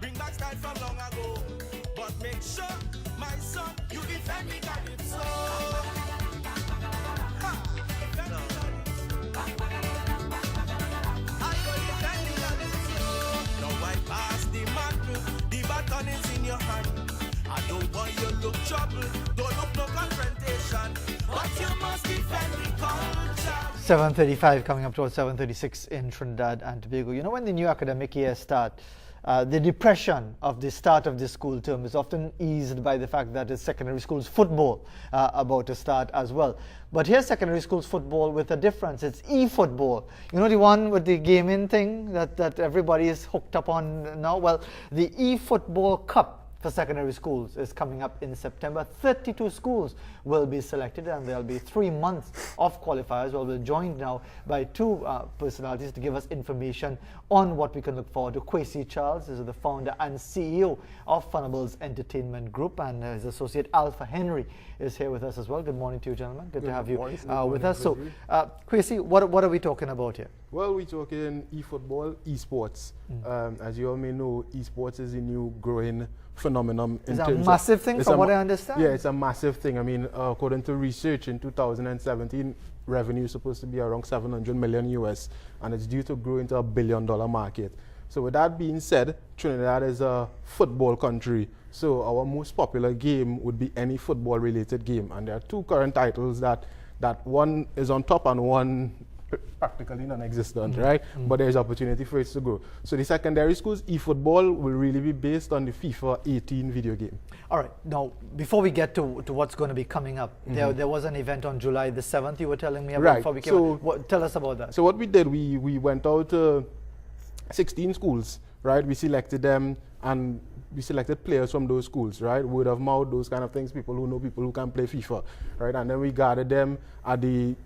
Bring back style from long ago. But make sure, my son, you defend me, got it so. Defend me, got it. I go defend me, got it so. Now I pass the mantle, the baton is in your hand. I don't want you to look trouble, don't look no confrontation. But you must defend the culture. 7:35 coming up towards 7:36 in Trinidad and Tobago. You know, when the new academic year starts, the depression of the start of the school term is often eased by the fact that it's secondary schools football about to start as well. But here's secondary schools football with a difference. It's eFootball. You know, the one with the gaming thing that everybody is hooked up on now? Well, the eFootball Cup for secondary schools is coming up in September. 32 schools will be selected, and there'll be 3 months of qualifiers. Well, we're joined now by two personalities to give us information on what we can look forward to. Kwesi Charles is the founder and CEO of Funables Entertainment Group, and his associate Alpha Henry is here with us as well. Good morning to you, gentlemen. Good to have you with us. So, Kwesi, what are we talking about here? Well, we're talking eFootball, esports. As you all may know, esports is a new growing phenomenon. It's a massive thing from what I understand. Yeah, it's a massive thing. I mean, according to research in 2017, revenue is supposed to be around 700 million US, and it's due to grow into $1 billion market. So with that being said, Trinidad is a football country. So our most popular game would be any football related game. And there are two current titles that one is on top and one practically non-existent, right? But there's opportunity for it to grow. So the secondary schools eFootball will really be based on the FIFA 18 video game. All right. Now, before we get to what's going to be coming up, there was an event on July the 7th you were telling me about. Right. Before we came tell us about that. So what we did, we went out to 16 schools, right? We selected them, and we selected players from those schools, right? Word of mouth, those kind of things, people who know people who can play FIFA, right? And then we gathered them at the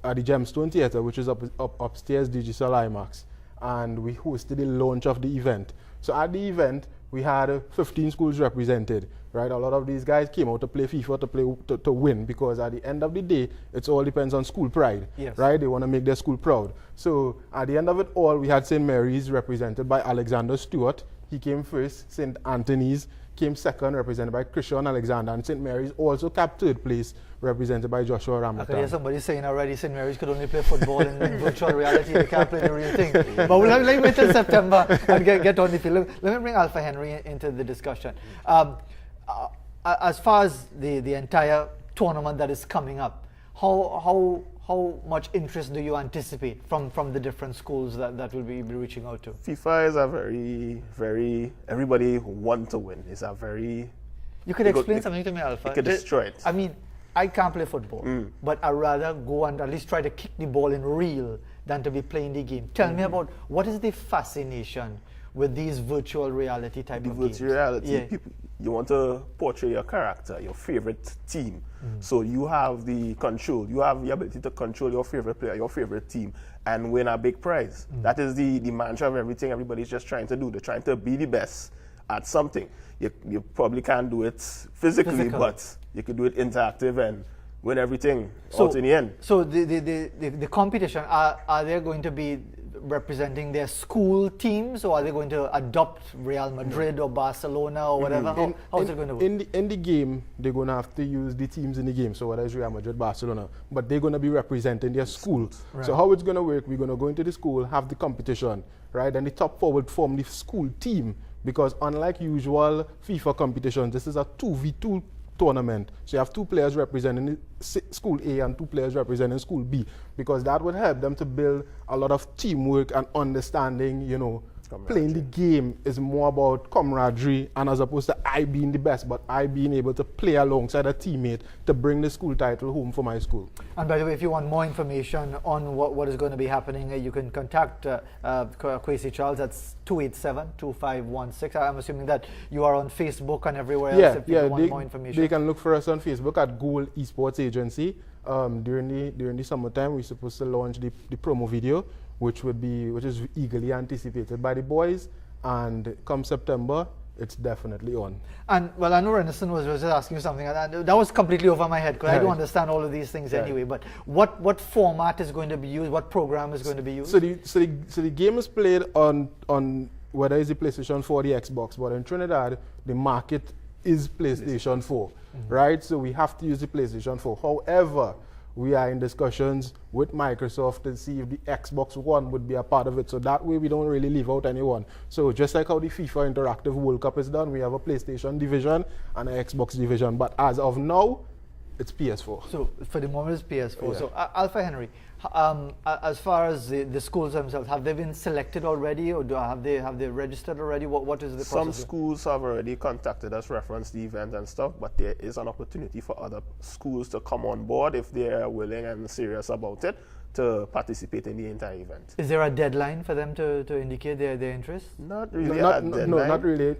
Gemstone Theatre, which is upstairs Digital IMAX, and we hosted the launch of the event. So at the event, we had 15 schools represented, right? A lot of these guys came out to play FIFA, to win, because at the end of the day, it all depends on school pride, right? They want to make their school proud. So at the end of it all, we had St. Mary's represented by Alexander Stewart. He came first. St. Anthony's came second, represented by Christian Alexander, and St. Mary's also capped third place, represented by Joshua Ramatan. I could hear somebody saying already St. Mary's could only play football in virtual reality. They can't play the real thing. But we'll wait till September and get on the field. Let me bring Alpha Henry into the discussion. As far as the entire tournament that is coming up, how much interest do you anticipate from the different schools that will be reaching out to? FIFA is a very everybody want to win. It's a very... You could explain something to me, Alpha. You could destroy it. I mean, I can't play football, but I'd rather go and at least try to kick the ball in real than to be playing the game. Tell me about what is the fascination with these virtual reality type of games? Virtual reality, people, you want to portray your character, your favorite team. So you have the control, you have the ability to control your favorite player, your favorite team, and win a big prize. That is the mantra of everything everybody's just trying to do. They're trying to be the best at something. You probably can't do it physically, but you could do it interactive and win everything out in the end. So the competition, are they going to be representing their school teams, or are they going to adopt Real Madrid or Barcelona or whatever? How's it going to work? In the game, they're going to have to use the teams in the game, so whether it's Real Madrid, Barcelona, but they're going to be representing their school. Right. So how it's going to work, we're going to go into the school, have the competition, right? And the top four would form the school team, because unlike usual FIFA competitions, this is a 2v2 tournament. So you have two players representing school A and two players representing school B, because that would help them to build a lot of teamwork and understanding. You know, playing the game is more about camaraderie, and as opposed to I being the best, but I being able to play alongside a teammate to bring the school title home for my school. And by the way, if you want more information on what is going to be happening, you can contact Kwesi Charles. That's 287-2516. I'm assuming that you are on Facebook and everywhere else if you want more information. They can look for us on Facebook at Goal Esports Agency. During the summertime, we're supposed to launch the promo video, which is eagerly anticipated by the boys. And come September, it's definitely on. And well, I know Renison was just asking you something, and that was completely over my head because I don't understand all of these things anyway. But what format is going to be used? What program is going to be used? So the game is played on whether it's the PlayStation 4 or the Xbox, but in Trinidad the market is PlayStation 4, right? So we have to use the PlayStation 4. However, we are in discussions with Microsoft to see if the Xbox One would be a part of it. So that way we don't really leave out anyone. So just like how the FIFA Interactive World Cup is done, we have a PlayStation division and an Xbox division. But as of now, it's PS4. So for the moment it's PS4. Yeah. So Alpha Henry, as far as the schools themselves, have they been selected already, or have they registered already? What is the process? Some schools have already contacted us, referenced the event and stuff, but there is an opportunity for other schools to come on board if they are willing and serious about it to participate in the entire event. Is there a deadline for them to indicate their interest? Not really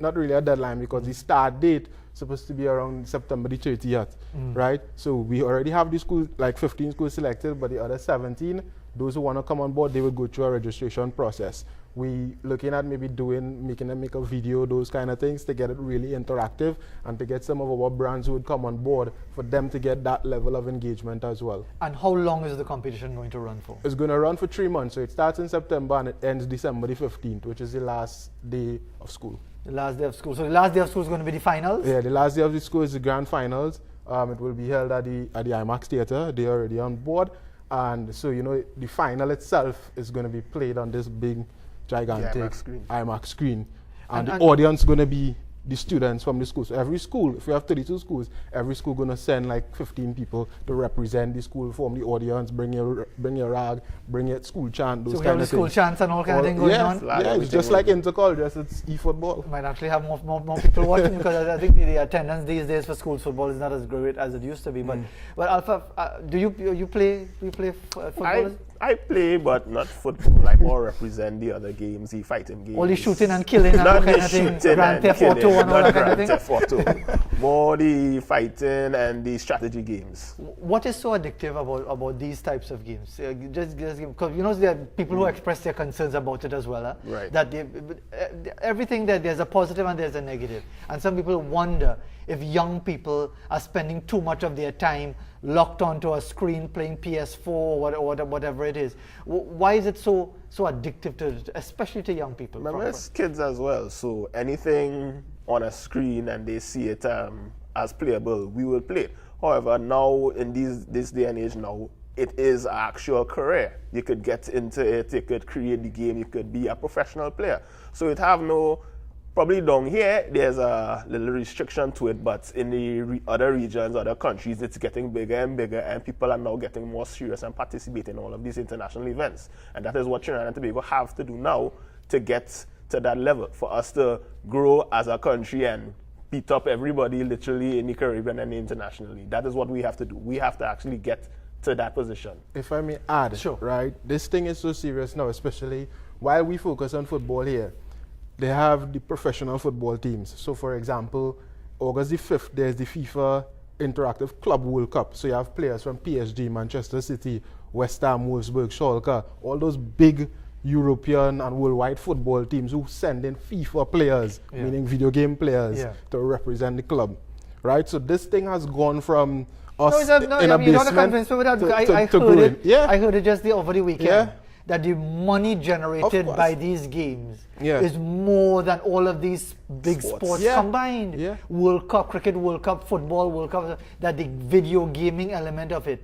not really a deadline, because the start date is supposed to be around September the 30th, right? So we already have the schools, like 15 schools selected, but the other 17, those who want to come on board, they will go through a registration process. We looking at maybe making them make a video, those kind of things, to get it really interactive and to get some of our brands who would come on board for them to get that level of engagement as well. And how long is the competition going to run for? It's going to run for 3 months. So it starts in September and it ends December the 15th, which is the last day of school. The last day of school. So the last day of school is going to be the finals? Yeah, the last day of the school is the grand finals. It will be held at the IMAX Theatre. They're already on board. And so, you know, the final itself is going to be played on this big, gigantic IMAX screen. And the audience is going to be the students from the school. So every school, if we have 32 schools, every school going to send like 15 people to represent the school, form the audience, bring your rag, bring your school chant, those so kind we have of the school things. chants and all kind of thing going on? Yeah, it's just like Intercol, just it's eFootball. Might actually have more people watching, because I think the attendance these days for school football is not as great as it used to be. But Alpha, do you play football? I play, but not football. I more represent the other games, the fighting games. All the shooting and killing and all kind of thing, Grand Theft Auto and all that kind of thing? Grand Theft Auto. More the fighting and the strategy games. What is so addictive about these types of games? Just because you know there are people who express their concerns about it as well. Huh? Right. That everything that there's a positive and there's a negative, and some people wonder if young people are spending too much of their time locked onto a screen playing PS4 or whatever it is. Why is it so addictive especially to young people? Remember, it's kids as well. So anything on a screen and they see it as playable, we will play it. However, now in this day and age now, it is an actual career. You could get into it, you could create the game, you could be a professional player. So it have no... Probably down here, there's a little restriction to it, but in the other regions, other countries, it's getting bigger and bigger, and people are now getting more serious and participating in all of these international events. And that is what Trinidad and Tobago have to do now to get to that level, for us to grow as a country and beat up everybody literally in the Caribbean and internationally. That is what we have to do. We have to actually get to that position. If I may add, sure. Right, this thing is so serious now, especially while we focus on football here. They have the professional football teams. So, for example, August the 5th, there's the FIFA Interactive Club World Cup. So you have players from PSG, Manchester City, West Ham, Wolfsburg, Schalke, all those big European and worldwide football teams who send in FIFA players, meaning video game players, to represent the club. Right? So this thing has gone from us in a basement to growing. I heard it just over the weekend. That the money generated by these games is more than all of these big sports combined. World Cup, Cricket World Cup, Football World Cup, that the video gaming element of it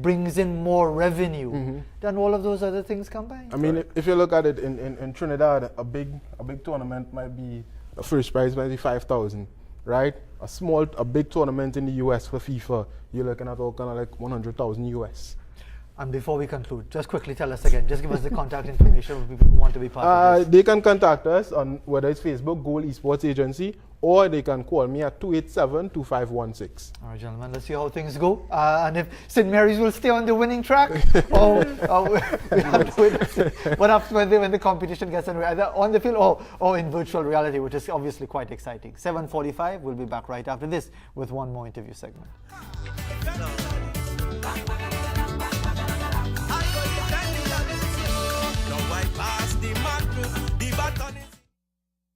brings in more revenue than all of those other things combined. I mean, if you look at it in Trinidad, a big tournament might be, the first prize might be 5,000, right? A big tournament in the US for FIFA, you're looking at all kind of like 100,000 US. And before we conclude, just quickly tell us again, just give us the contact information for people who want to be part of this. They can contact us on whether it's Facebook, Goal Esports Agency, or they can call me at 287-2516. All right, gentlemen, let's see how things go. And if St. Mary's will stay on the winning track, or we have to wait. What happens when the competition gets underway, either on the field or in virtual reality, which is obviously quite exciting. 7:45, we'll be back right after this with one more interview segment.